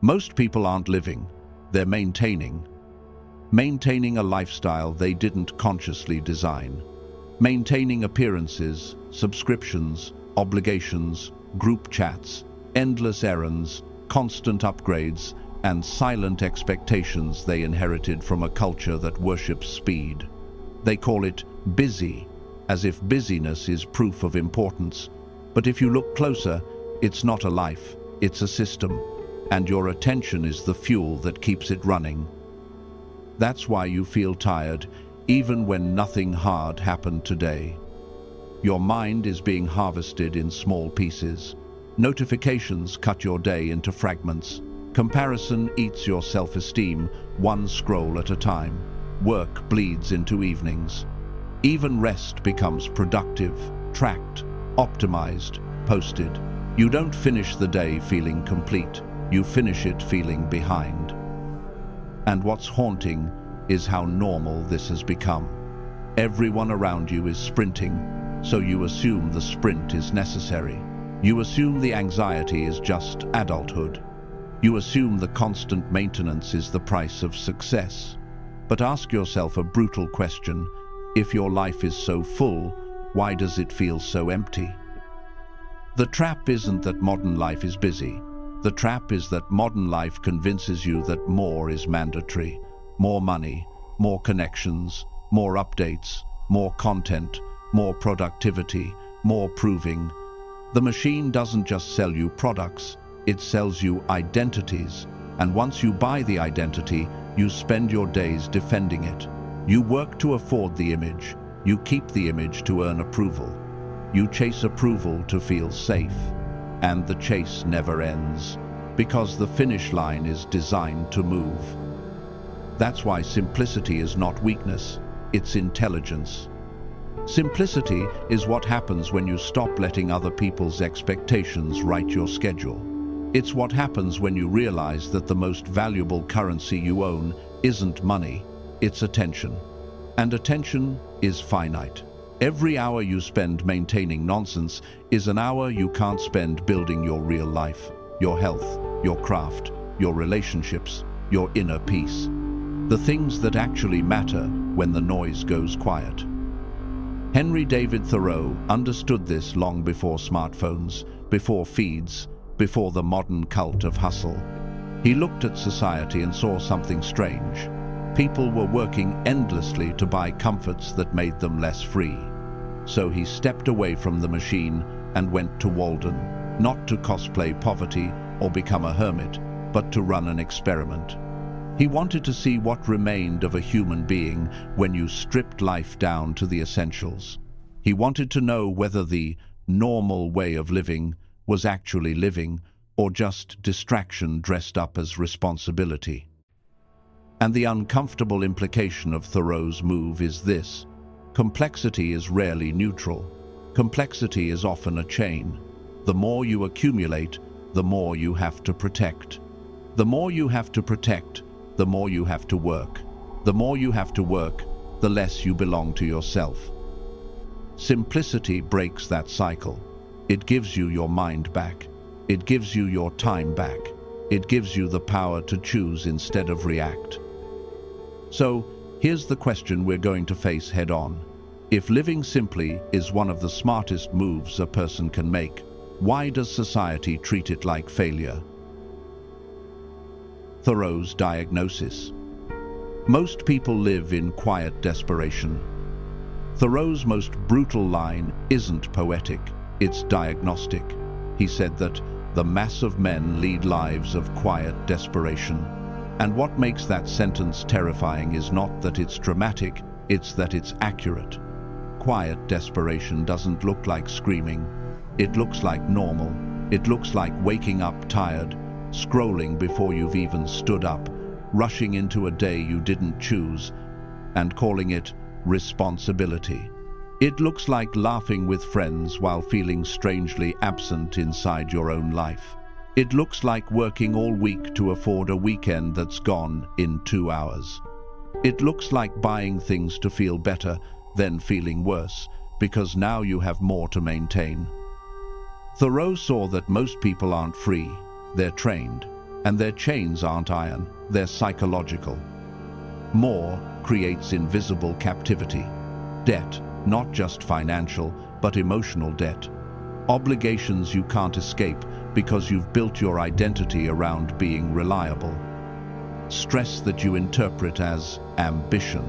Most people aren't living, they're maintaining. Maintaining a lifestyle they didn't consciously design. Maintaining appearances, subscriptions, obligations, group chats, endless errands, constant upgrades, and silent expectations they inherited from a culture that worships speed. They call it busy, as if busyness is proof of importance. But if you look closer, it's not a life, it's a system, and your attention is the fuel that keeps it running. That's why you feel tired, even when nothing hard happened today. Your mind is being harvested in small pieces. Notifications cut your day into fragments. Comparison eats your self-esteem, one scroll at a time. Work bleeds into evenings. Even rest becomes productive, tracked, optimized, posted. You don't finish the day feeling complete. You finish it feeling behind. And what's haunting is how normal this has become. Everyone around you is sprinting, so you assume the sprint is necessary. You assume the anxiety is just adulthood. You assume the constant maintenance is the price of success. But ask yourself a brutal question. If your life is so full, why does it feel so empty? The trap isn't that modern life is busy. The trap is that modern life convinces you that more is mandatory. More money, more connections, more updates, more content, more productivity, more proving. The machine doesn't just sell you products, it sells you identities. And once you buy the identity, you spend your days defending it. You work to afford the image. You keep the image to earn approval. You chase approval to feel safe. And the chase never ends, because the finish line is designed to move. That's why simplicity is not weakness, it's intelligence. Simplicity is what happens when you stop letting other people's expectations write your schedule. It's what happens when you realize that the most valuable currency you own isn't money, it's attention. And attention is finite. Every hour you spend maintaining nonsense is an hour you can't spend building your real life, your health, your craft, your relationships, your inner peace. The things that actually matter when the noise goes quiet. Henry David Thoreau understood this long before smartphones, before feeds, before the modern cult of hustle. He looked at society and saw something strange. People were working endlessly to buy comforts that made them less free. So he stepped away from the machine and went to Walden, not to cosplay poverty or become a hermit, but to run an experiment. He wanted to see what remained of a human being when you stripped life down to the essentials. He wanted to know whether the normal way of living was actually living or just distraction dressed up as responsibility. And the uncomfortable implication of Thoreau's move is this: complexity is rarely neutral. Complexity is often a chain. The more you accumulate, the more you have to protect. The more you have to protect, the more you have to work. The more you have to work, the less you belong to yourself. Simplicity breaks that cycle. It gives you your mind back. It gives you your time back. It gives you the power to choose instead of react. So, here's the question we're going to face head on. If living simply is one of the smartest moves a person can make, why does society treat it like failure? Thoreau's diagnosis. Most people live in quiet desperation. Thoreau's most brutal line isn't poetic, it's diagnostic. He said that the mass of men lead lives of quiet desperation. And what makes that sentence terrifying is not that it's dramatic, it's that it's accurate. Quiet desperation doesn't look like screaming. It looks like normal. It looks like waking up tired, scrolling before you've even stood up, rushing into a day you didn't choose, and calling it responsibility. It looks like laughing with friends while feeling strangely absent inside your own life. It looks like working all week to afford a weekend that's gone in 2 hours. It looks like buying things to feel better, then feeling worse, because now you have more to maintain. Thoreau saw that most people aren't free, they're trained, And their chains aren't iron, they're psychological. More creates invisible captivity. Debt, not just financial, but emotional debt. Obligations you can't escape because you've built your identity around being reliable. Stress that you interpret as ambition.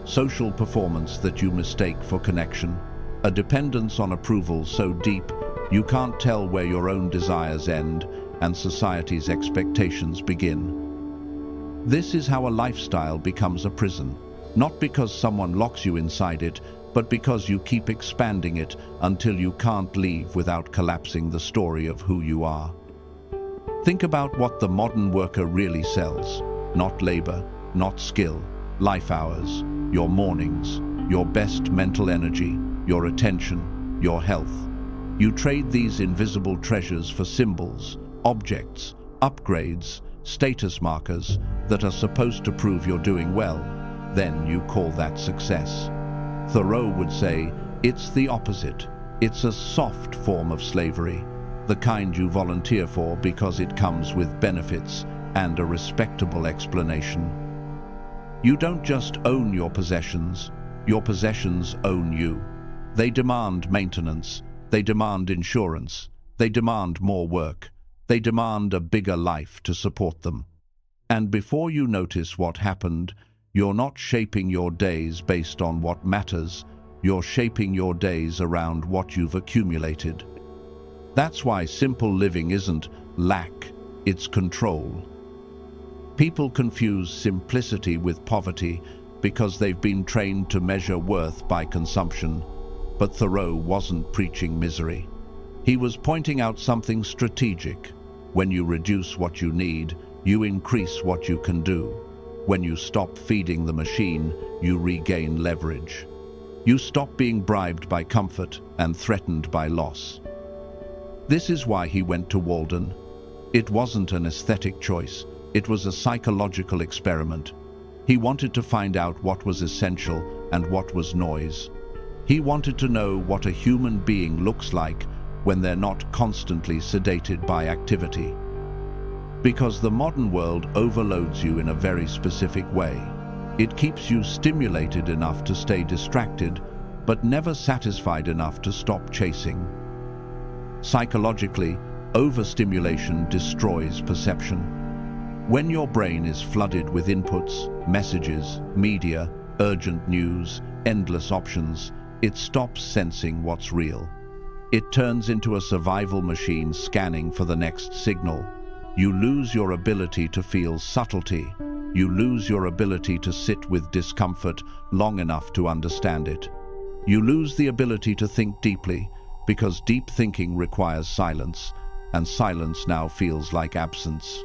Social performance that you mistake for connection. A dependence on approval so deep you can't tell where your own desires end and society's expectations begin. This is how a lifestyle becomes a prison, not because someone locks you inside it, but because you keep expanding it until you can't leave without collapsing the story of who you are. Think about what the modern worker really sells. Not labor, not skill, life hours, your mornings, your best mental energy, your attention, your health. You trade these invisible treasures for symbols, objects, upgrades, status markers that are supposed to prove you're doing well. Then you call that success. Thoreau would say, it's the opposite. It's a soft form of slavery, the kind you volunteer for because it comes with benefits and a respectable explanation. You don't just own your possessions own you. They demand maintenance, they demand insurance, they demand more work, they demand a bigger life to support them. And before you notice what happened, you're not shaping your days based on what matters, you're shaping your days around what you've accumulated. That's why simple living isn't lack, it's control. People confuse simplicity with poverty because they've been trained to measure worth by consumption. But Thoreau wasn't preaching misery. He was pointing out something strategic. When you reduce what you need, you increase what you can do. When you stop feeding the machine, you regain leverage. You stop being bribed by comfort and threatened by loss. This is why he went to Walden. It wasn't an aesthetic choice. It was a psychological experiment. He wanted to find out what was essential and what was noise. He wanted to know what a human being looks like when they're not constantly sedated by activity. Because the modern world overloads you in a very specific way. It keeps you stimulated enough to stay distracted, but never satisfied enough to stop chasing. Psychologically, overstimulation destroys perception. When your brain is flooded with inputs, messages, media, urgent news, endless options, it stops sensing what's real. It turns into a survival machine scanning for the next signal. You lose your ability to feel subtlety. You lose your ability to sit with discomfort long enough to understand it. You lose the ability to think deeply, because deep thinking requires silence, and silence now feels like absence.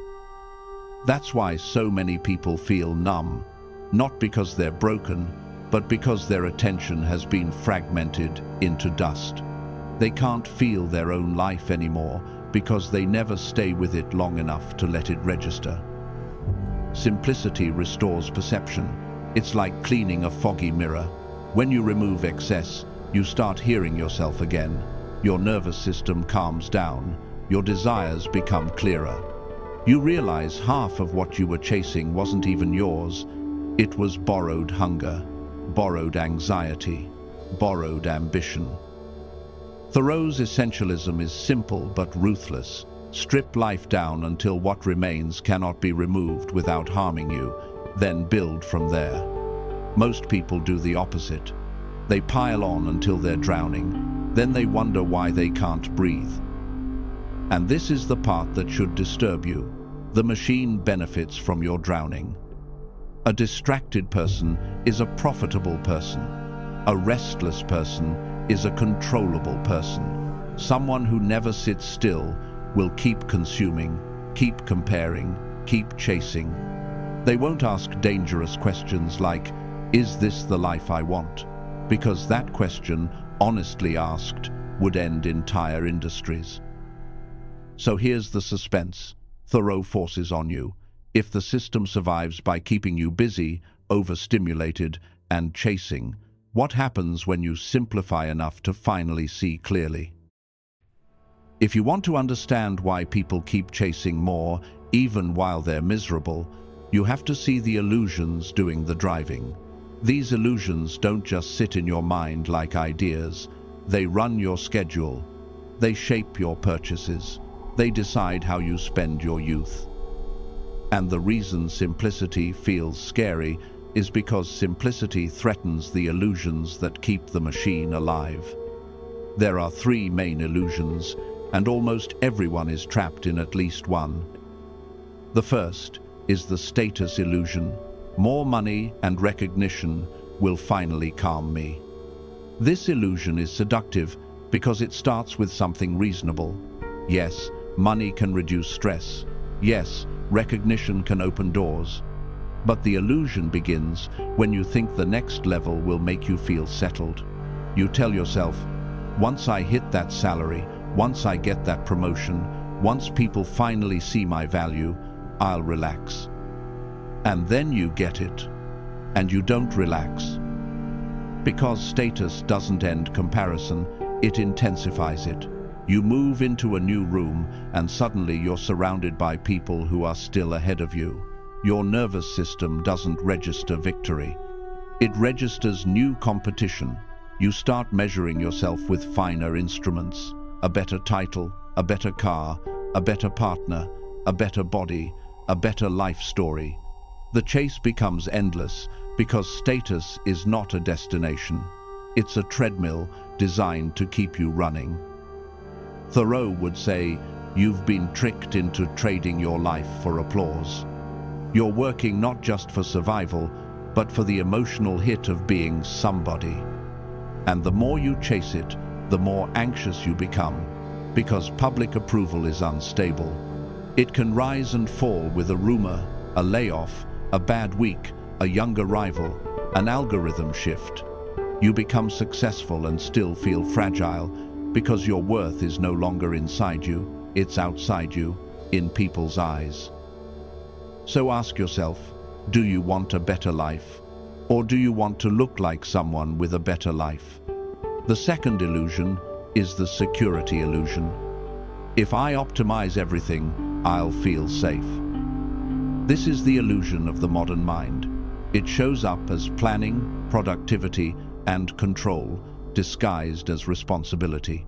That's why so many people feel numb, not because they're broken, but because their attention has been fragmented into dust. They can't feel their own life anymore because they never stay with it long enough to let it register. Simplicity restores perception. It's like cleaning a foggy mirror. When you remove excess, you start hearing yourself again. Your nervous system calms down. Your desires become clearer. You realize half of what you were chasing wasn't even yours. It was borrowed hunger, borrowed anxiety, borrowed ambition. Thoreau's essentialism is simple but ruthless. Strip life down until what remains cannot be removed without harming you, then build from there. Most people do the opposite. They pile on until they're drowning, then they wonder why they can't breathe. And this is the part that should disturb you. The machine benefits from your drowning. A distracted person is a profitable person. A restless person is a controllable person. Someone who never sits still will keep consuming, keep comparing, keep chasing. They won't ask dangerous questions like, is this the life I want? Because that question, honestly asked, would end entire industries. So here's the suspense. Thoreau forces on you. If the system survives by keeping you busy, overstimulated, and chasing, what happens when you simplify enough to finally see clearly? If you want to understand why people keep chasing more, even while they're miserable, you have to see the illusions doing the driving. These illusions don't just sit in your mind like ideas. They run your schedule. They shape your purchases. They decide how you spend your youth. And the reason simplicity feels scary is because simplicity threatens the illusions that keep the machine alive. There are three main illusions, and almost everyone is trapped in at least one. The first is the status illusion. More money and recognition will finally calm me. This illusion is seductive because it starts with something reasonable. Yes, money can reduce stress. Yes, recognition can open doors. But the illusion begins when you think the next level will make you feel settled. You tell yourself, once I hit that salary, once I get that promotion, once people finally see my value, I'll relax. And then you get it, and you don't relax. Because status doesn't end comparison, it intensifies it. You move into a new room, and suddenly you're surrounded by people who are still ahead of you. Your nervous system doesn't register victory. It registers new competition. You start measuring yourself with finer instruments, a better title, a better car, a better partner, a better body, a better life story. The chase becomes endless because status is not a destination. It's a treadmill designed to keep you running. Thoreau would say, you've been tricked into trading your life for applause. You're working not just for survival, but for the emotional hit of being somebody. And the more you chase it, the more anxious you become, because public approval is unstable. It can rise and fall with a rumor, a layoff, a bad week, a younger rival, an algorithm shift. You become successful and still feel fragile because your worth is no longer inside you, it's outside you, in people's eyes. So ask yourself, do you want a better life? Or do you want to look like someone with a better life? The second illusion is the security illusion. If I optimize everything, I'll feel safe. This is the illusion of the modern mind. It shows up as planning, productivity, and control, disguised as responsibility.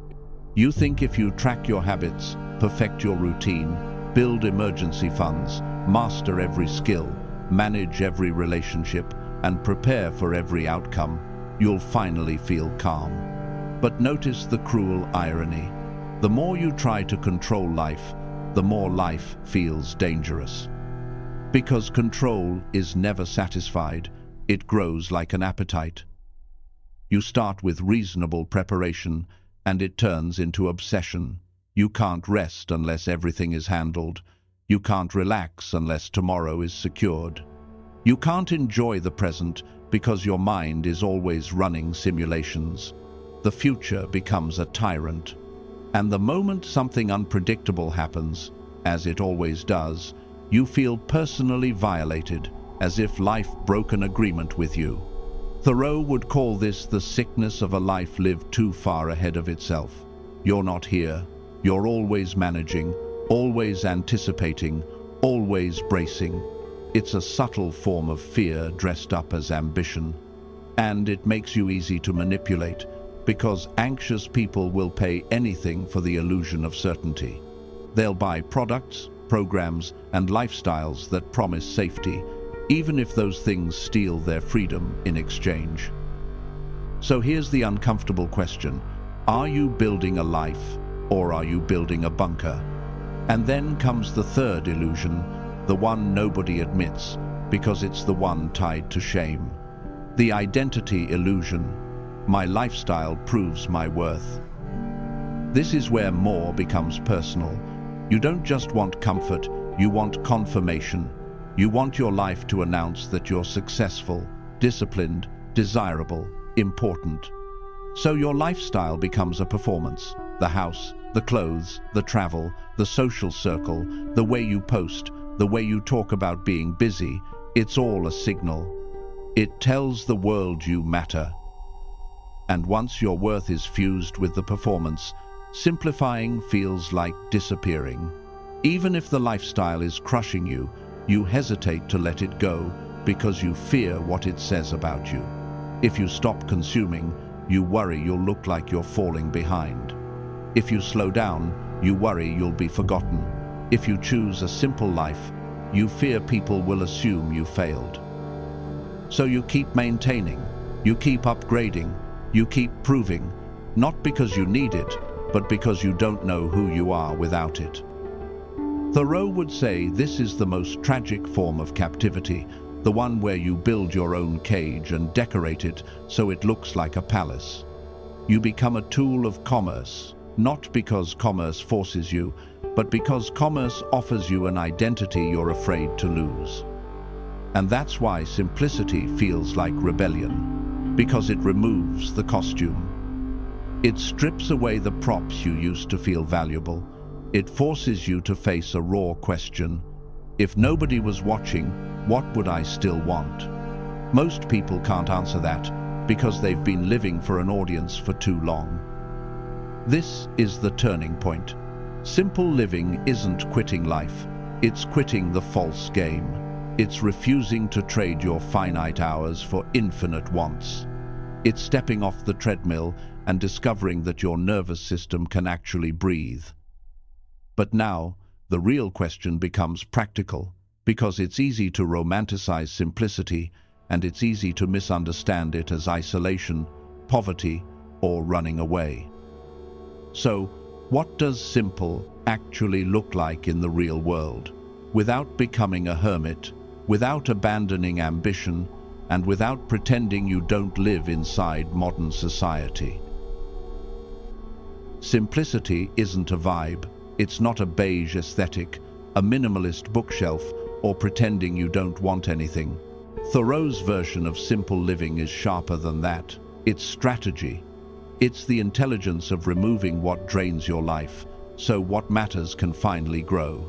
You think if you track your habits, perfect your routine, build emergency funds, master every skill, manage every relationship, and prepare for every outcome, you'll finally feel calm. But notice the cruel irony. The more you try to control life, the more life feels dangerous. Because control is never satisfied, it grows like an appetite. You start with reasonable preparation, and it turns into obsession. You can't rest unless everything is handled. You can't relax unless tomorrow is secured. You can't enjoy the present because your mind is always running simulations. The future becomes a tyrant. And the moment something unpredictable happens, as it always does, you feel personally violated, as if life broke an agreement with you. Thoreau would call this the sickness of a life lived too far ahead of itself. You're not here. You're always managing, always anticipating, always bracing. It's a subtle form of fear dressed up as ambition. And it makes you easy to manipulate, because anxious people will pay anything for the illusion of certainty. They'll buy products, programs, and lifestyles that promise safety, even if those things steal their freedom in exchange. So here's the uncomfortable question. Are you building a life, or are you building a bunker? And then comes the third illusion, the one nobody admits, because it's the one tied to shame. The identity illusion. My lifestyle proves my worth. This is where more becomes personal. You don't just want comfort, you want confirmation. You want your life to announce that you're successful, disciplined, desirable, important. So your lifestyle becomes a performance. The house, the clothes, the travel, the social circle, the way you post, the way you talk about being busy, it's all a signal. It tells the world you matter. And once your worth is fused with the performance, simplifying feels like disappearing. Even if the lifestyle is crushing you, you hesitate to let it go because you fear what it says about you. If you stop consuming, you worry you'll look like you're falling behind. If you slow down, you worry you'll be forgotten. If you choose a simple life, you fear people will assume you failed. So you keep maintaining, you keep upgrading, you keep proving, not because you need it, but because you don't know who you are without it. Thoreau would say this is the most tragic form of captivity, the one where you build your own cage and decorate it so it looks like a palace. You become a tool of commerce, not because commerce forces you, but because commerce offers you an identity you're afraid to lose. And that's why simplicity feels like rebellion, because it removes the costume. It strips away the props you used to feel valuable. It forces you to face a raw question. If nobody was watching, what would I still want? Most people can't answer that because they've been living for an audience for too long. This is the turning point. Simple living isn't quitting life. It's quitting the false game. It's refusing to trade your finite hours for infinite wants. It's stepping off the treadmill and discovering that your nervous system can actually breathe. But now, the real question becomes practical, because it's easy to romanticize simplicity, and it's easy to misunderstand it as isolation, poverty, or running away. So, what does simple actually look like in the real world? Without becoming a hermit, without abandoning ambition, and without pretending you don't live inside modern society. Simplicity isn't a vibe. It's not a beige aesthetic, a minimalist bookshelf, or pretending you don't want anything. Thoreau's version of simple living is sharper than that. It's strategy. It's the intelligence of removing what drains your life, so what matters can finally grow.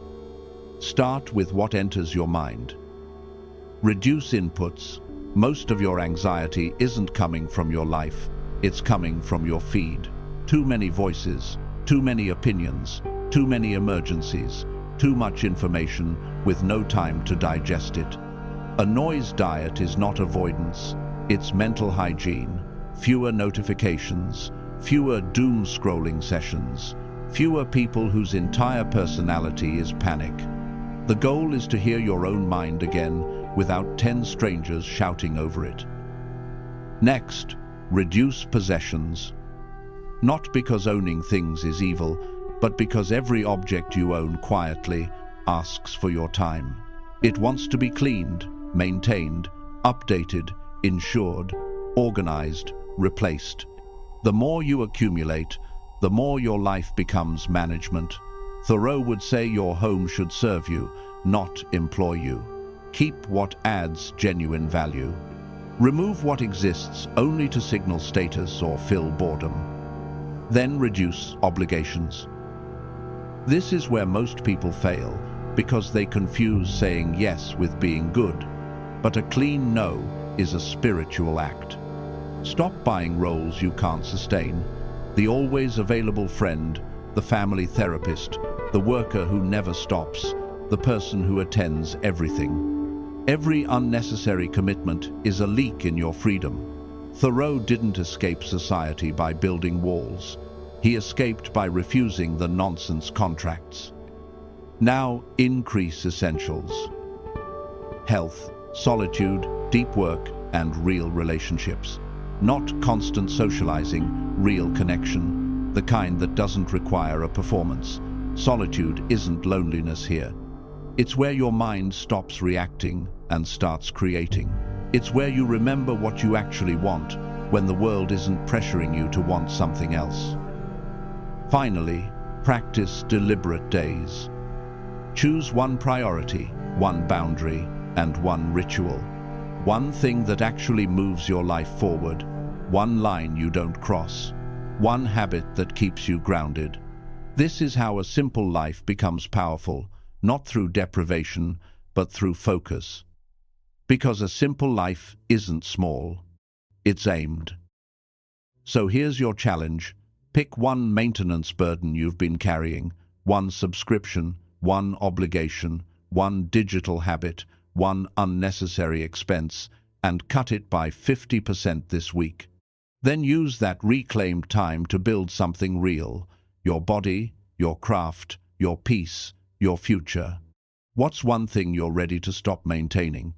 Start with what enters your mind. Reduce inputs. Most of your anxiety isn't coming from your life, it's coming from your feed. Too many voices, too many opinions, too many emergencies, too much information with no time to digest it. A noise diet is not avoidance, it's mental hygiene. Fewer notifications, fewer doom-scrolling sessions, fewer people whose entire personality is panic. The goal is to hear your own mind again without 10 strangers shouting over it. Next, reduce possessions. Not because owning things is evil, but because every object you own quietly asks for your time. It wants to be cleaned, maintained, updated, insured, organized, replaced. The more you accumulate, the more your life becomes management. Thoreau would say your home should serve you, not employ you. Keep what adds genuine value. Remove what exists only to signal status or fill boredom. Then reduce obligations. This is where most people fail, because they confuse saying yes with being good. But a clean no is a spiritual act. Stop buying roles you can't sustain. The always available friend, the family therapist, the worker who never stops, the person who attends everything. Every unnecessary commitment is a leak in your freedom. Thoreau didn't escape society by building walls. He escaped by refusing the nonsense contracts. Now, increase essentials. Health, solitude, deep work, and real relationships. Not constant socializing, real connection, the kind that doesn't require a performance. Solitude isn't loneliness here. It's where your mind stops reacting and starts creating. It's where you remember what you actually want when the world isn't pressuring you to want something else. Finally, practice deliberate days. Choose one priority, one boundary, and one ritual. One thing that actually moves your life forward. One line you don't cross. One habit that keeps you grounded. This is how a simple life becomes powerful, not through deprivation, but through focus. Because a simple life isn't small, it's aimed. So here's your challenge. Pick one maintenance burden you've been carrying, one subscription, one obligation, one digital habit, one unnecessary expense, and cut it by 50% this week. Then use that reclaimed time to build something real: your body, your craft, your peace, your future. What's one thing you're ready to stop maintaining?